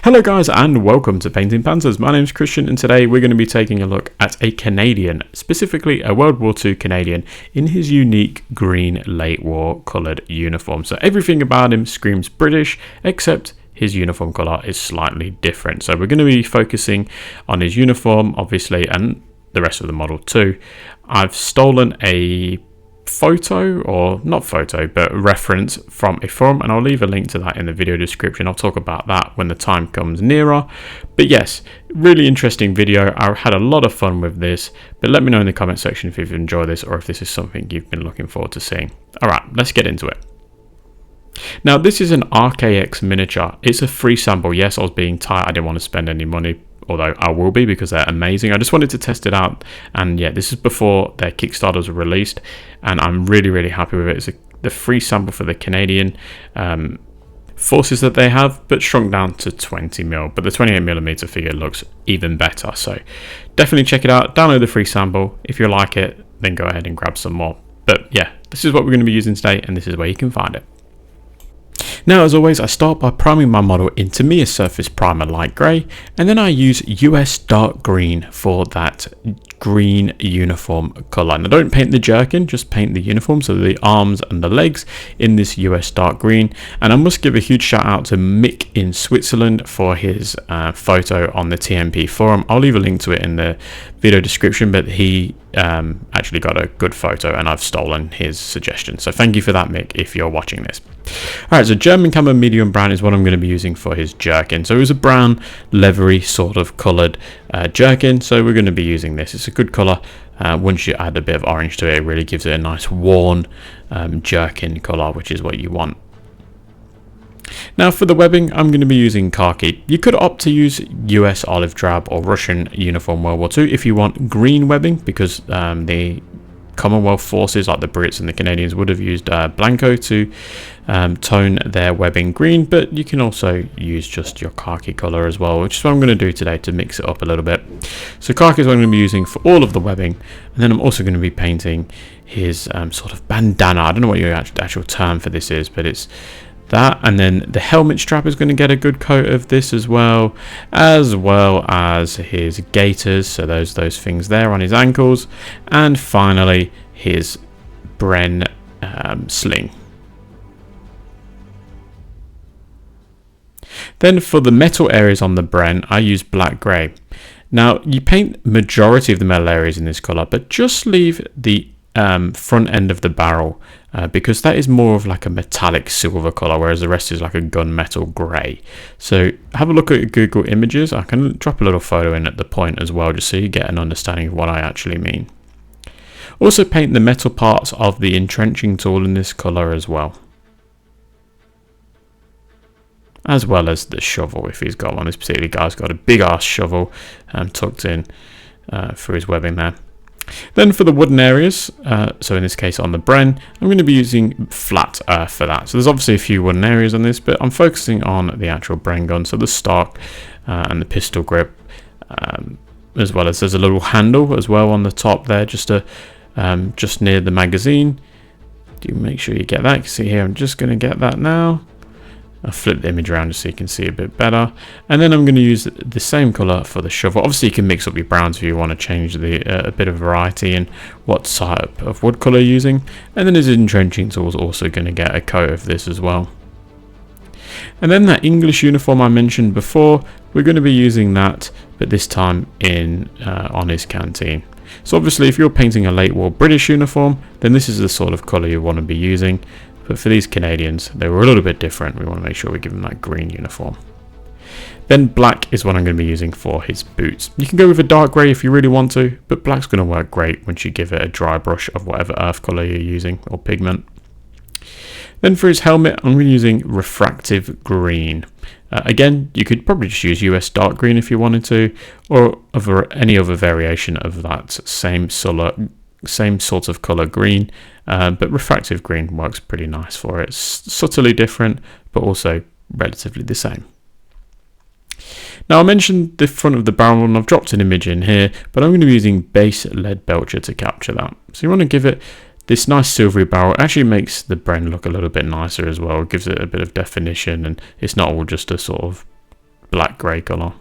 Hello guys and welcome to Painting Panzers. My name is Christian and today we're going to be taking a look at a Canadian, specifically a World War II Canadian in his unique green late war coloured uniform. So everything about him screams British except his uniform colour is slightly different. So we're going to be focusing on his uniform obviously and the rest of the model too. I've stolen a photo, or not photo but reference from a forum, and I'll leave a link to that in the video description. I'll talk about that when the time comes nearer. But yes, really interesting video. I had a lot of fun with this, but let me know in the comment section if you've enjoyed this or if this is something you've been looking forward to seeing. Alright, let's get into it. Now this is an RKX miniature. It's a free sample. Yes, I was being tight, I didn't want to spend any money, although I will be because they're amazing. I just wanted to test it out, and yeah, this is before their Kickstarters were released, and I'm really happy with it. It's the free sample for the Canadian forces that they have, but shrunk down to 20mm, but the 28mm figure looks even better, so definitely check it out. Download the free sample. If you like it, then go ahead and grab some more. But yeah, this is what we're going to be using today, and this is where you can find it. Now, as always, I start by priming my model in Tamiya Surface Primer Light Grey, and then I use US Dark Green for that green uniform colour. And I don't paint the jerkin, just paint the uniform, so the arms and the legs in this US Dark Green. And I must give a huge shout out to Mick in Switzerland for his photo on the TMP forum. I'll leave a link to it in the video description, but he actually got a good photo and I've stolen his suggestion. So thank you for that, Mick, if you're watching this. Alright, so German Camo Medium Brown is what I'm going to be using for his jerkin. So it was a brown, leathery sort of coloured jerkin, so we're going to be using this. It's a good colour. Once you add a bit of orange to it, it really gives it a nice worn jerkin colour, which is what you want. Now for the webbing, I'm going to be using khaki. You could opt to use US olive drab or Russian uniform World War II if you want green webbing, because the Commonwealth forces like the Brits and the Canadians would have used Blanco to tone their webbing green, but you can also use just your khaki color as well, which is what I'm going to do today to mix it up a little bit. So khaki is what I'm going to be using for all of the webbing, and then I'm also going to be painting his sort of bandana. I don't know what your actual term for this is, but it's that, and then the helmet strap is going to get a good coat of this as well as his gaiters, so those things there on his ankles, and finally his Bren sling. Then for the metal areas on the Bren, I use black grey. Now you paint majority of the metal areas in this colour, but just leave the front end of the barrel because that is more of like a metallic silver color, whereas the rest is like a gunmetal gray. So have a look at Google Images. I can drop a little photo in at the point as well, just so you get an understanding of what I actually mean. Also paint the metal parts of the entrenching tool in this color as well as the shovel if he's got one. This particular guy's got a big ass shovel tucked in through his webbing there. Then for the wooden areas, so in this case on the Bren, I'm going to be using flat earth for that. So there's obviously a few wooden areas on this, but I'm focusing on the actual Bren gun, so the stock and the pistol grip, as well as there's a little handle as well on the top there, just near the magazine. Do make sure you get that. You can see here, I'm just going to get that now. I'll flip the image around just so you can see a bit better, and then I'm going to use the same color for the shovel. Obviously you can mix up your browns if you want to change a bit of variety in what type of wood color you're using. And then his entrenching tool is also going to get a coat of this as well. And then that English uniform I mentioned before, we're going to be using that, but this time in on his canteen. So obviously if you're painting a late war British uniform, then this is the sort of color you want to be using. But for these Canadians, they were a little bit different. We want to make sure we give them that green uniform. Then black is what I'm going to be using for his boots. You can go with a dark grey if you really want to, but black's going to work great once you give it a dry brush of whatever earth colour you're using or pigment. Then for his helmet, I'm going to be using refractive green. Again, you could probably just use US dark green if you wanted to, or any other variation of that same sort of color green, but refractive green works pretty nice for it. It's subtly different, but also relatively the same. Now I mentioned the front of the barrel, and I've dropped an image in here, but I'm going to be using base lead belcher to capture that. So you want to give it this nice silvery barrel. It actually makes the Bren look a little bit nicer as well. It gives it a bit of definition, and it's not all just a sort of black grey colour.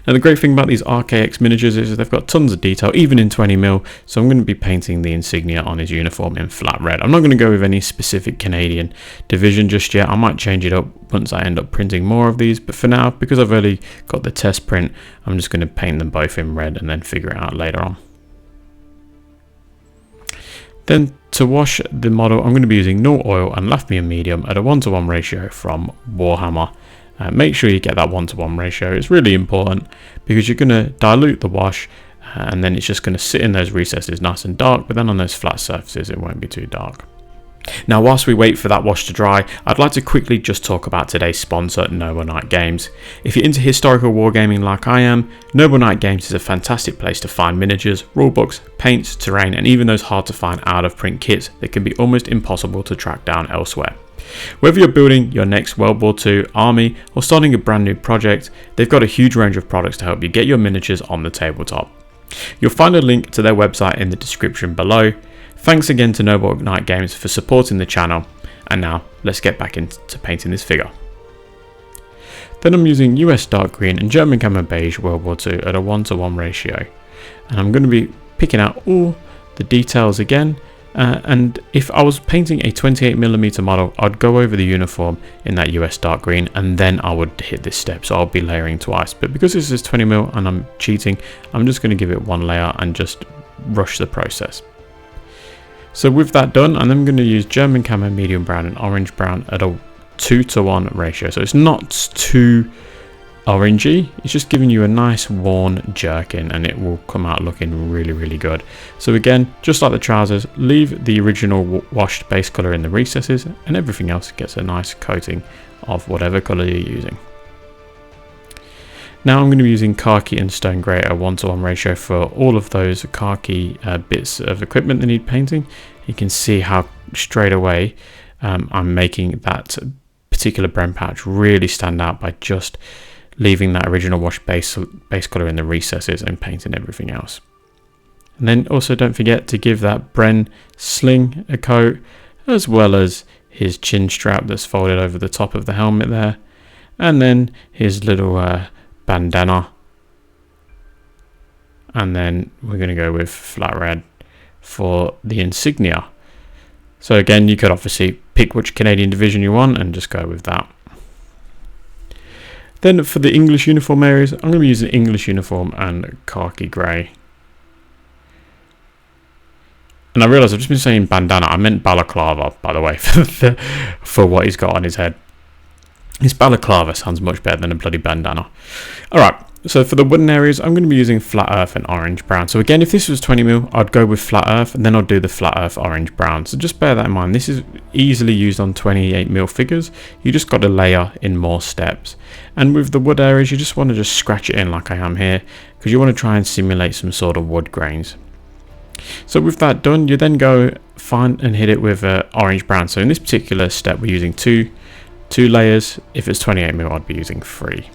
Now the great thing about these RKX miniatures is they've got tons of detail, even in 20mm, so I'm going to be painting the insignia on his uniform in flat red. I'm not going to go with any specific Canadian division just yet. I might change it up once I end up printing more of these, but for now, because I've already got the test print, I'm just going to paint them both in red and then figure it out later on. Then to wash the model, I'm going to be using null oil and Lafmian medium at a 1:1 ratio from Warhammer. Make sure you get that 1:1 ratio. It's really important because you're going to dilute the wash and then it's just going to sit in those recesses nice and dark, but then on those flat surfaces it won't be too dark. Now whilst we wait for that wash to dry, I'd like to quickly just talk about today's sponsor, Noble Knight Games. If you're into historical wargaming like I am, Noble Knight Games is a fantastic place to find miniatures, rulebooks, paints, terrain, and even those hard to find out of print kits that can be almost impossible to track down elsewhere. Whether you're building your next World War II army or starting a brand new project, they've got a huge range of products to help you get your miniatures on the tabletop. You'll find a link to their website in the description below. Thanks again to Noble Knight Games for supporting the channel, and now let's get back into painting this figure. Then I'm using US dark green and German camo beige World War II at a 1:1 ratio, and I'm going to be picking out all the details again. And if I was painting a 28mm model, I'd go over the uniform in that US dark green and then I would hit this step, so I'll be layering twice. But because this is 20mm and I'm cheating, I'm just going to give it one layer and just rush the process. So with that done, and I'm going to use German camo medium brown and orange brown at a 2:1 ratio. So it's not too orangey, it's just giving you a nice worn jerkin and it will come out looking really good. So again, just like the trousers, leave the original washed base colour in the recesses and everything else gets a nice coating of whatever colour you're using. Now I'm going to be using khaki and stone grey at a 1:1 ratio for all of those khaki bits of equipment that need painting. You can see how straight away I'm making that particular bren patch really stand out by just leaving that original wash base colour in the recesses and painting everything else. And then also don't forget to give that Bren sling a coat, as well as his chin strap that's folded over the top of the helmet there, and then his little bandana, and then we're going to go with flat red for the insignia. So again, you could obviously pick which Canadian division you want and just go with that. Then for the English uniform areas, I'm going to be using English uniform and khaki grey. And I realise I've just been saying bandana, I meant balaclava, by the way, for what he's got on his head. His balaclava sounds much better than a bloody bandana. Alright, so for the wooden areas, I'm going to be using flat earth and orange brown. So again, if this was 20mm, I'd go with flat earth and then I'll do the flat earth orange brown. So just bear that in mind. This is easily used on 28mm figures. You just got to layer in more steps. And with the wood areas, you just want to just scratch it in like I am here, because you want to try and simulate some sort of wood grains. So with that done, you then go find and hit it with orange brown. So in this particular step, we're using two layers. If it's 28mm, I'd be using 3.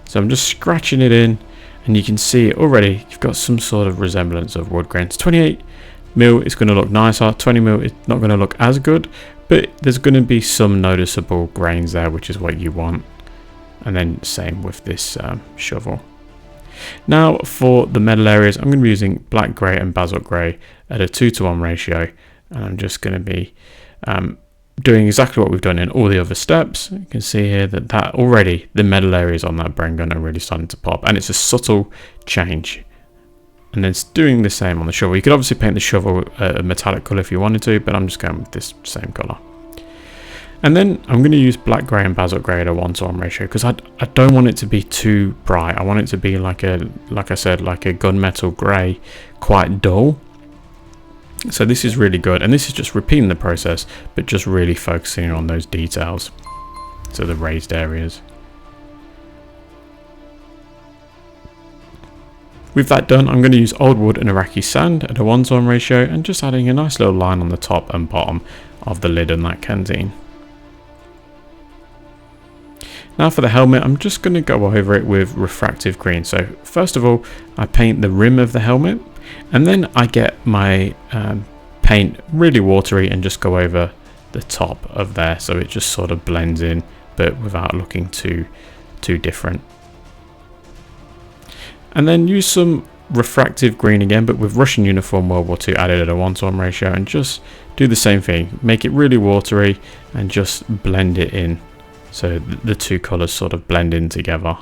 So I'm just scratching it in, and you can see already you've got some sort of resemblance of wood grains. 28mm is going to look nicer, 20mm is not going to look as good, but there's going to be some noticeable grains there, which is what you want. And then same with this shovel. Now for the metal areas, I'm going to be using black grey and basalt grey at a 2:1 ratio, and I'm just going to be doing exactly what we've done in all the other steps. You can see here that already the metal areas on that Bren gun are really starting to pop, and it's a subtle change. And then it's doing the same on the shovel. You could obviously paint the shovel a metallic colour if you wanted to, but I'm just going with this same colour. And then I'm going to use black grey and basalt grey at a 1:1 ratio, because I don't want it to be too bright. I want it to be like a gunmetal grey, quite dull. So this is really good, and this is just repeating the process, but just really focusing on those details, so the raised areas. With that done, I'm going to use old wood and Iraqi sand at a 1:1 ratio, and just adding a nice little line on the top and bottom of the lid on that canteen. Now for the helmet, I'm just going to go over it with refractive green. So first of all, I paint the rim of the helmet, and then I get my paint really watery and just go over the top of there, so it just sort of blends in, but without looking too too different. And then use some refractive green again, but with Russian uniform World War II added at a 1:1 ratio, and just do the same thing. Make it really watery and just blend it in so the two colours sort of blend in together.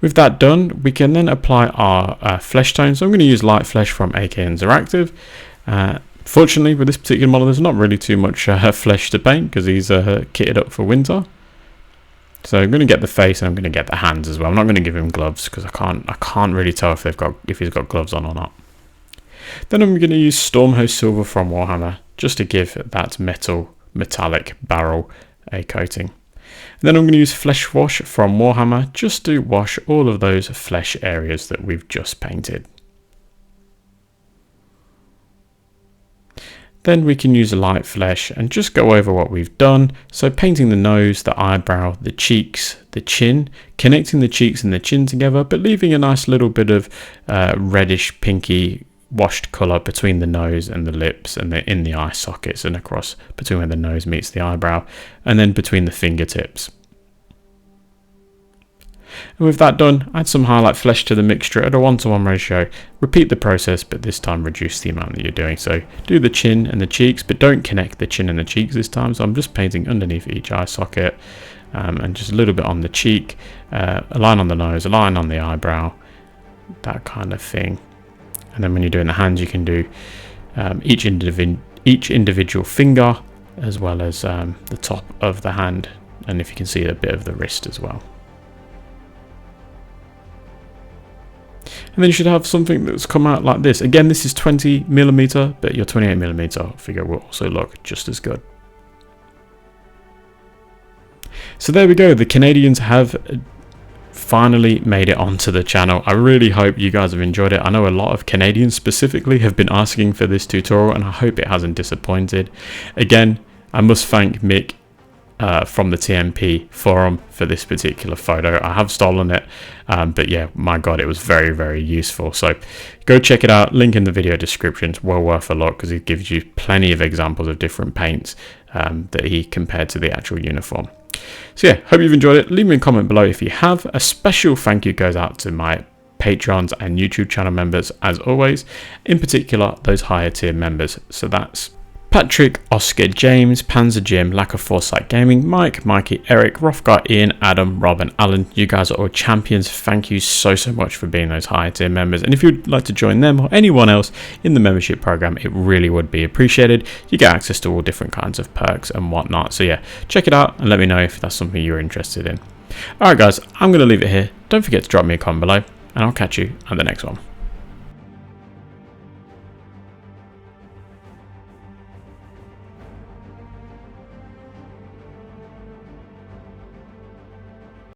With that done, we can then apply our flesh tone. So I'm going to use light flesh from AK Interactive. Fortunately, with this particular model, there's not really too much flesh to paint because he's kitted up for winter. So I'm going to get the face and I'm going to get the hands as well. I'm not going to give him gloves because I can't really tell if he's got gloves on or not. Then I'm going to use Stormhost Silver from Warhammer just to give that metallic barrel a coating. And then I'm going to use Flesh Wash from Warhammer just to wash all of those flesh areas that we've just painted. Then we can use light flesh and just go over what we've done. So painting the nose, the eyebrow, the cheeks, the chin, connecting the cheeks and the chin together, but leaving a nice little bit of reddish pinky washed colour between the nose and the lips and in the eye sockets and across between where the nose meets the eyebrow and then between the fingertips. And with that done, add some highlight flesh to the mixture at a 1:1 ratio. Repeat the process, but this time reduce the amount that you're doing. So do the chin and the cheeks, but don't connect the chin and the cheeks this time. So I'm just painting underneath each eye socket and just a little bit on the cheek, a line on the nose, a line on the eyebrow, that kind of thing. And then when you're doing the hands, you can do each individual finger as well as the top of the hand. And if you can see a bit of the wrist as well. And then you should have something that's come out like this. Again, this is 20mm, but your 28mm figure will also look just as good. So there we go. The Canadians have finally made it onto the channel. I really hope you guys have enjoyed it. I know a lot of Canadians specifically have been asking for this tutorial, and I hope it hasn't disappointed. Again, I must thank Mick from the TMP forum for this particular photo. I have stolen it, but yeah, my god, it was very, very useful. So go check it out. Link in the video description. It's well worth a look because it gives you plenty of examples of different paints that he compared to the actual uniform. So yeah, hope you've enjoyed it. Leave me a comment below if you have. A special thank you goes out to my Patreons and YouTube channel members as always, in particular those higher tier members. So that's Patrick, Oscar, James, Panzer Jim, Lack of Foresight Gaming, Mike, Mikey, Eric, Rothgar, Ian, Adam, Rob and Alan. You guys are all champions. Thank you so much for being those higher tier members. And if you'd like to join them or anyone else in the membership program, it really would be appreciated. You get access to all different kinds of perks and whatnot. So yeah, check it out and let me know if that's something you're interested in. Alright guys, I'm going to leave it here. Don't forget to drop me a comment below and I'll catch you at the next one.